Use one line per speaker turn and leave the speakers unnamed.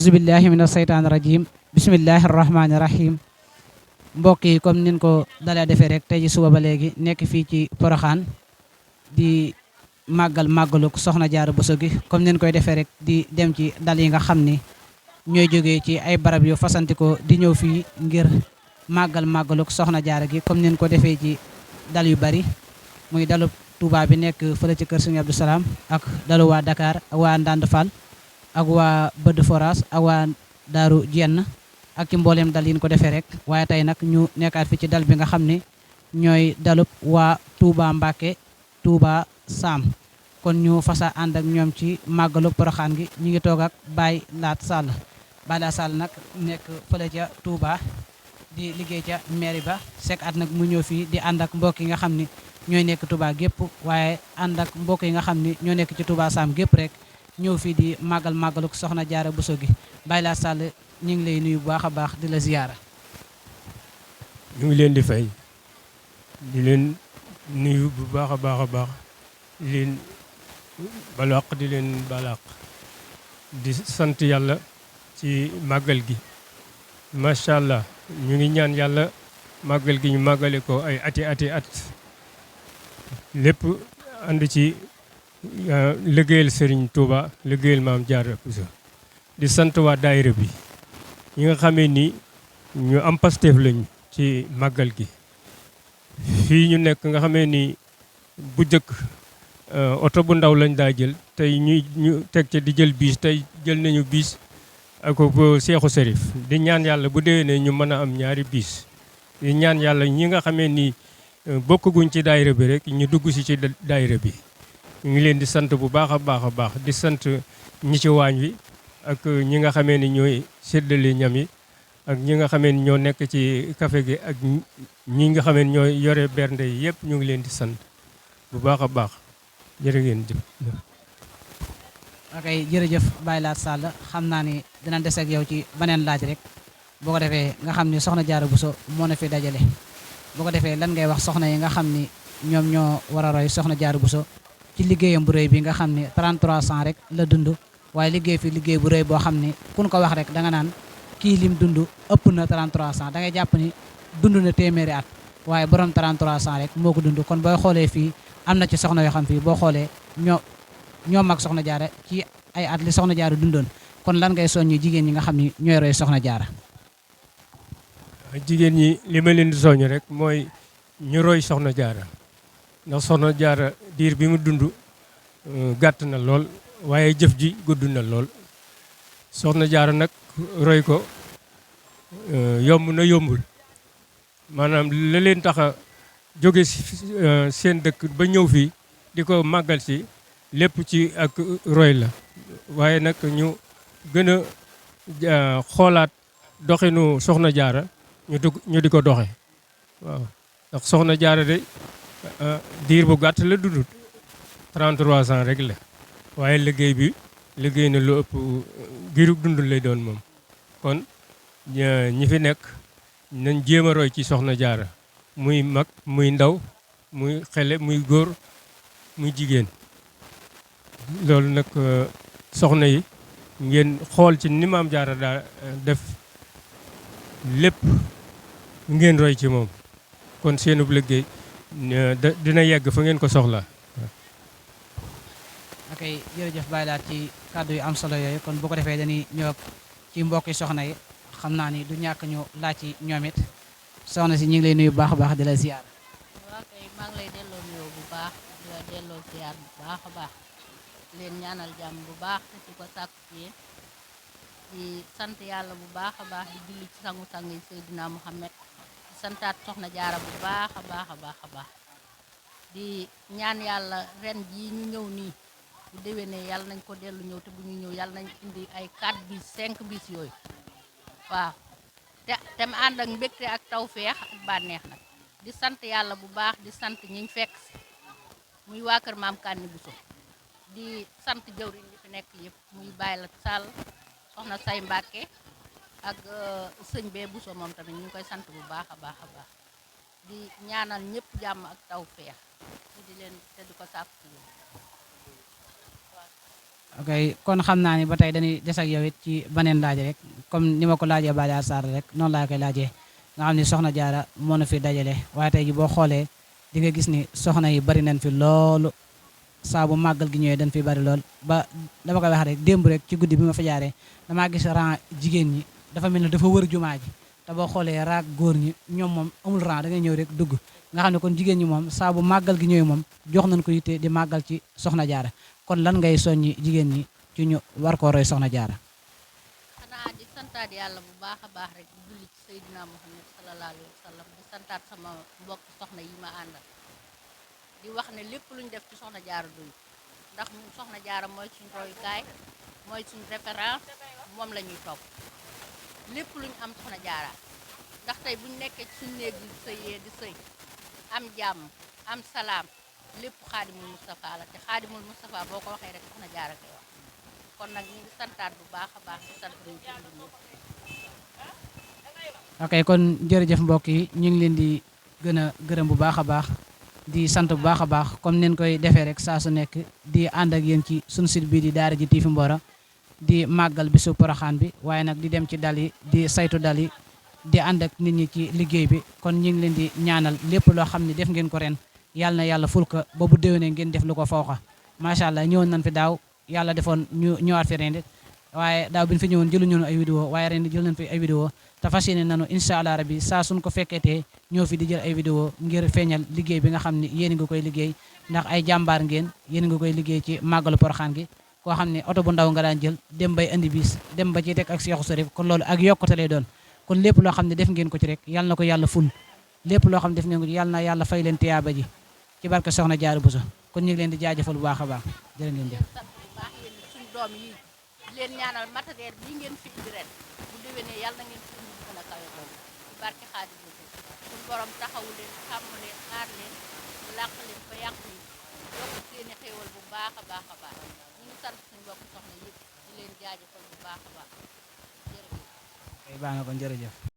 auzubillahi mina seytaani rajim bismillahi rahmaani rahim mbokk yi comme nin ko dalee defee rek tey ji suba ba léegi nekk fii ci Poroxaan di màggaluk soxna Jaara Buso gi comme nin koy defee rek di dem ci dal yi nga xam ni ñooy jógee ci ay barab yu fasantikoo di ñëw fii ngir màggaluk soxna Jaara gi comme nin ko defee ci dal yu bari muy dalu Touba bi nekk fële ci kër Sëriñ Abdou Salaam ak dalu waa Dakar ak waa Ndande Fall ak waa Bëdd Foras ak waa Daaru Jenn ak ci mbooleem dal yi ñu ko defee rek waaye tey nag ñu nekkaat fi ci dal bi nga xam ne ñooy dalub waa Touba Mbacke Touba Sam kon ñu fasa ànd ak ñoom ci màggalu Poroxaan gi ñu ngi toog ak Baye Laat Sall Baye Laat Sall nag nekk fële ca Touba di liggéey ca mairie ba chaque at nag mu ñëw fii di ànd ak mbokk yi nga xam ni ñooy nekk Touba gépp waaye ànd ak mbokk yi nga xam ni ñoo nekk ci Touba Sam gépp rek ñëw fii di màggaluk soxna Jaara Buso gi Baye Laat Sall ñu ngi lay nuyu bu baax a baax di la ziyaara.
ñu ngi leen di fay di leen nuyu bu baax a baax a baax di leen balaq di leen balaq di sant yàlla ci màggal gi macha allah ñu ngi ñaan yàlla màggal gi ñu màggale ko ay ati at lépp ànd ci liggéeyal Serigne Touba liggéeyal Maam Jaara Buso di sant waa daayira bi ñi nga xamee ni ñu am Pastef lañ ci màggal gi fii ñu nekk nga xamee ni bu njëkk oto bu ndaw lañ daa jël tey ñu teg ca di jël biis tey jël nañu biis ak Seexu Serif di ñaan yàlla bu déwénee ñu mën a am ñaari biis di ñaan yàlla ñi nga xamee ni bokkaguñ ci daayira bi rek ñu dugg si ci daayira bi ñu ngi leen di sant bu baax a baax a baax di sant ñi ci waañ wi ak ñi nga xamee ni ñooy séddale ñam yi ak ñi nga xamee ni ñoo nekk ci café gi ak ñi nga xamee ni ñooy yore bernde yi yëpp ñu ngi leen di sant bu baax a baax jërë ngeen jëf.
ok jërëjëf Baye Laat Sall xam naa ni dina des ak yow ci beneen laaj rek boo ko defee nga xam ni soxna Jaara Buso moo na fi dajale boo ko defee lan ngay wax soxna yi nga xam ni ñoom ñoo war a roy soxna Jaara Buso ci liggéeyam bu rëy bi nga xam ni 33 ans rek la dund waaye liggéey fi liggéey bu rëy boo xam ni kun ko wax rek da nga naan kii lim dund ëpp na 33 ans da ngay jàpp ni dund na téeméeri at waaye borom 33 ans rek moo ko dund kon booy xoolee fii am na ci soxna yoo xam fii boo xoolee ñoo mag soxna Jaara ci ay at li soxna Jaara dundoon kon lan ngay soññi jigéen ñi nga xam ni ñooy roy soxna Jaara.
jigéen ñi li ma leen di soññ rek mooy ñu roy soxna Jaara ndax soxna Jaara diir bi mu dund gàtt na lool waaye jëf ji gudd na lool soxna Jaara nag roy ko yomb na yombul maanaam la leen tax a jóge seen dëkk ba ñëw fii di ko màggal si lépp ci ak roy la waaye nag ñu gën a xoolaat doxinu soxna Jaara ñu di ko doxe waaw ndax soxna Jaara de diir bu gàtt la dund 33 ans rek la waaye liggéey na lu ëpp giirug dund lay doon moom kon ñi fi nekk nañ jéem a roy ci soxna Jaara muy mag muy ndaw muy xele muy góor muy jigéen loolu nag soxna yi ngeen xool ci ni Maam Jaara daa def lépp ngeen roy ci moom kon seenub liggéey dina yegg fa ngeen ko soxla
ok jërëjëf Baye Laat ci kàddu yu am solo yooyu kon bu ko defee dañuy ñëw ci mbokki soxna yi xam naa ni du ñàkk ñu laaj ci ñoom it soxna si ñu ngi lay nuyu bu baax a baax di la ziar.
waaw kay maa ngi lay delloo nuyoo bu baax di la delloo ziar bu baax a baax leen ñaanal jàmm bu baax te ci ko sàkku ci yéen di sant yàlla bu baax a baax di julli ci sangu-sang yi Seydina Muhammad di santaat soxna Jaara bu baax a baax a baax a baax di ñaan yàlla ren jii ñu ñëw nii bu déwénee yàlla nañ ko dellu ñëw te bu ñu ñëw yàlla nañ indi ay 4 bis 5 bis yooyu waaw te mu ànd ak mbégte ak tawféex ak bànneex nag di sant yàlla bu baax di sant ñiñ fekk si muy waa kër Maam Kanni Buso di sant jëwriñ yi fi nekk yëpp muy Baye Laat Sall soxna Say Mbàkke ak sëñ bee Buso moom tamit ñu ngi koy sant bu baax a baax a baax di ñaanal ñëpp jàmm ak tawféex di leen te di ko sàkku ci yéen
ok kon xam naa ni ba tey dañuy des ak yow it ci beneen laaj rek comme ni ma ko laajee Badiane Sarr rek noonu laa koy laajee nga xam ni soxna jaara moo na fi dajale waaye tey ji boo xoolee di nga gis ni soxna yi bari nañ fi loolu saa bu màggal gi ñëwee dañ fi bari lool ba dama koy wax rek démb rek ci guddi bi ma fa jaaree damaa gis rang jigéen ñi dafa mel ne dafa wër jumaa ji te boo xoolee raak góor ñi ñoom moom amul rang da ngay ñëw rek dugg nga xam ne kon jigéen ñi moom saa bu màggal gi ñëwee moom jox nañ ko yitte di màggal ci soxna jaara kon lan ngay soññi jigéen ñi ci ñu war koo roy soxna jaara.
xanaa di santaat yàlla bu baax a baax rek di julli ci Seydina Muhammad sallallahu alayhi wa sallam di santaat sama mbokk soxna yi ma àndal di wax ne lépp lu ñu def ci soxna jaara doy ndax ñun soxna jaara mooy suñu royukaay mooy suñu référence moom la ñuy topp lépp lu ñu am soxna jaara ndax tey bu ñu nekkee ci suñu néeg di sëyee di sëy am jàmm am salaam lépp xaadimul Moustapha la te xaadimul Moustapha boo ko waxee rek soxna jaara koy wax kon nag ñu ngi santaat bu baax a baax di sant nañu ci ñëpp.
ok kon jërëjëf mbokk yi ñu ngi leen di gën a gërëm bu baax a baax di sant bu baax a baax comme neen koy defee rek saa su nekk di ànd ak yéen ci suñu site bii di Daara J TV Mboro di màggal bisu Poroxaan bi waaye nag di dem ci dal yi di saytu dal yi di ànd ak nit ñi ci liggéey bi kon ñu ngi leen di ñaanal lépp loo xam ne def ngeen ko ren yàlla na yàlla ful ko ba bu déwénee ngeen def lu ko fawxa macha allah ñëwoon nañ fi daaw yàlla defoon ñu ñëwaat fi ren waaye daaw bi ñu fi ñëwoon jëluñu woon ay vidéo waaye ren jël nañ fi ay vidéo te fas yéene nanu incha allah rabbi saa suñ ko fekketee ñoo fi di jël ay vidéo ngir feeñal liggéey bi nga xam ne yéen nga koy liggéey ndax ay jàmbaar ngeen yéen nga koy liggéey ci màggalu Poroxaan gi koo xam ne oto bu ndaw nga daan jël dem bay indi bis dem ba ci teg ak Seexu Sarif kon loolu ak yokkute lay doon kon lépp loo xam ne def ngeen ko ci rek yàlla na ko yàlla ful lépp loo xam ne def ngeen ko ci yàlla na yàlla fay leen tiyaaba ji ci barke soxna Jaara Buso kon ñu ngi leen di jaajëfal bu baax a baax jërë ngeen jëf
sant bu baax yéen suñu doom yi di leen ñaanal matériel bi ngeen fi indi ren bu déwénee yàlla na ngeen fi indi gën a kawe boobu ci barke Xaadimu Rasuul suñu borom taxawu leen sàmm leen aar leen làq leen fa yàqu yi yokk seeni xéewal bu baax a baax a baax ñu ngi sant suñu mbokk soxna yëpp di leen jaajëfal bu baax a baax jërëjëf.
baax na kon jërëjëf